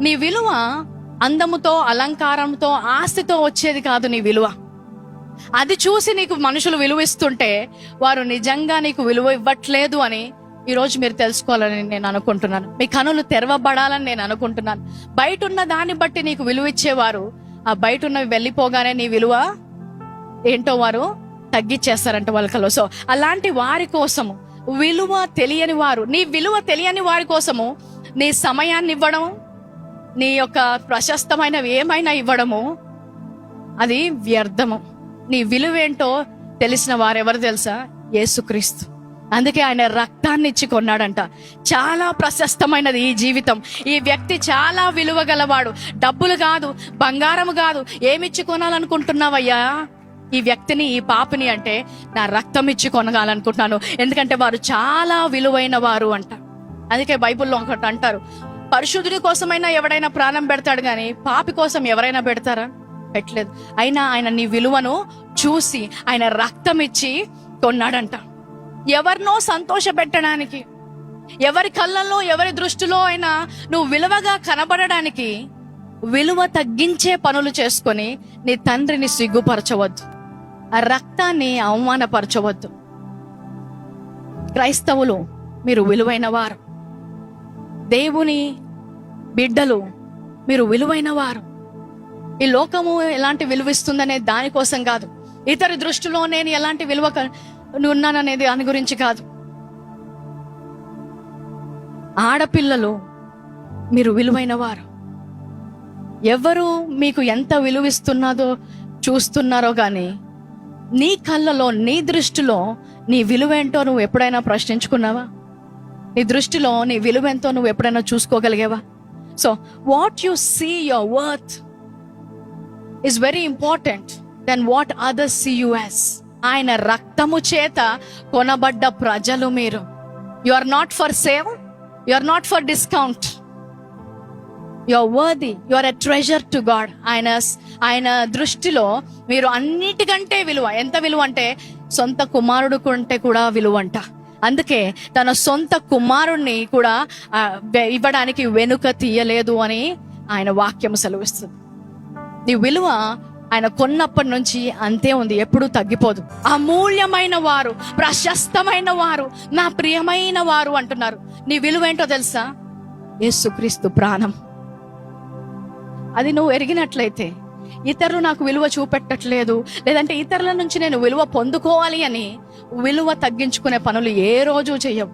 నీ విలువ అందముతో, అలంకారంతో, ఆస్తితో వచ్చేది కాదు. నీ విలువ అది చూసి నీకు మనుషులు విలువ ఇస్తుంటే వారు నిజంగా నీకు విలువ ఇవ్వట్లేదు అని ఈరోజు మీరు తెలుసుకోవాలని నేను అనుకుంటున్నాను. మీ కనులు తెరవబడాలని నేను అనుకుంటున్నాను. బయట ఉన్న దాన్ని బట్టి నీకు విలువ ఇచ్చేవారు ఆ బయట ఉన్నవి వెళ్ళిపోగానే నీ విలువ ఏంటో వారు తగ్గిచ్చేస్తారంట వాళ్ళకలో. సో అలాంటి వారి కోసము, విలువ తెలియని వారు, నీ విలువ తెలియని వారి కోసము నీ సమయాన్ని ఇవ్వడం, నీ యొక్క ప్రశస్తమైనవి ఏమైనా ఇవ్వడము అది వ్యర్థము. నీ విలువేంటో తెలిసిన వారెవరు తెలుసా? యేసుక్రీస్తు. అందుకే ఆయన రక్తాన్ని ఇచ్చి కొన్నాడంట. చాలా ప్రశస్తమైనది ఈ జీవితం. ఈ వ్యక్తి చాలా విలువ గలవాడు. డబ్బులు కాదు, బంగారం కాదు, ఏమిచ్చి కొనాలనుకుంటున్నావయ్యా ఈ వ్యక్తిని, ఈ పాపిని అంటే నా రక్తం ఇచ్చి కొనగాలనుకుంటున్నాను, ఎందుకంటే వారు చాలా విలువైన వారు అంట. అందుకే బైబిల్లో ఒకటి అంటారు, పరిశుద్ధుడి కోసమైనా ఎవడైనా ప్రాణం పెడతాడు కానీ పాపి కోసం ఎవరైనా పెడతారా? పెట్టలేదు. అయినా ఆయన నీ విలువను చూసి ఆయన రక్తం ఇచ్చి కొన్నాడంట. ఎవరినో సంతోష పెట్టడానికి, ఎవరి కళ్ళల్లో, ఎవరి దృష్టిలో అయినా నువ్వు విలువగా కనబడడానికి విలువ తగ్గించే పనులు చేసుకొని నీ తండ్రిని సిగ్గుపరచవద్దు, ఆ రక్తాన్ని అవమానపరచవద్దు. క్రైస్తవులు మీరు విలువైన వారు, దేవుని బిడ్డలు మీరు విలువైన వారు. ఈ లోకము ఎలాంటి విలువ ఇస్తుందనే దానికోసం కాదు, ఇతరి దృష్టిలో నేను ఎలాంటి విలువ ఉన్నాననేది దాని గురించి కాదు. ఆడపిల్లలు మీరు విలువైన వారు. ఎవరు మీకు ఎంత విలువిస్తున్నదో చూస్తున్నారో కానీ నీ కళ్ళలో, నీ దృష్టిలో నీ విలువేంటో నువ్వు ఎప్పుడైనా ప్రశ్నించుకున్నావా? నీ దృష్టిలో నీ విలువెంతో నువ్వు ఎప్పుడైనా చూసుకోగలిగావా? So what you see your worth is very important than what others see you as. ఆయన రక్తము చేత కొనబడ్డ ప్రజలు మీరు. You are not for sale, you are not for discount, you are worthy, you are a treasure to God. ఆయన దృష్టిలో మీరు అన్నిటికంటే విలువ. ఎంత విలువ అంటే సొంత కుమారుడు కంటే కూడా విలువ అంట. అందుకే తన సొంత కుమారుణ్ణి కూడా ఇవ్వడానికి వెనుక తీయలేదు అని ఆయన వాక్యం సెలవిస్తుంది. నీ విలువ ఆయన కొన్నప్పటి నుంచి అంతే ఉంది, ఎప్పుడూ తగ్గిపోదు. అమూల్యమైన వారు, ప్రశస్తమైన వారు, నా ప్రియమైన వారు అంటున్నారు. నీ విలువ ఏంటో తెలుసా? యేసుక్రీస్తు ప్రాణం. అది నువ్వు ఎరిగినట్లయితే ఇతరులు నాకు విలువ చూపెట్టట్లేదు, లేదంటే ఇతరుల నుంచి నేను విలువ పొందుకోవాలి అని విలువ తగ్గించుకునే పనులు ఏ రోజు చెయ్యవు.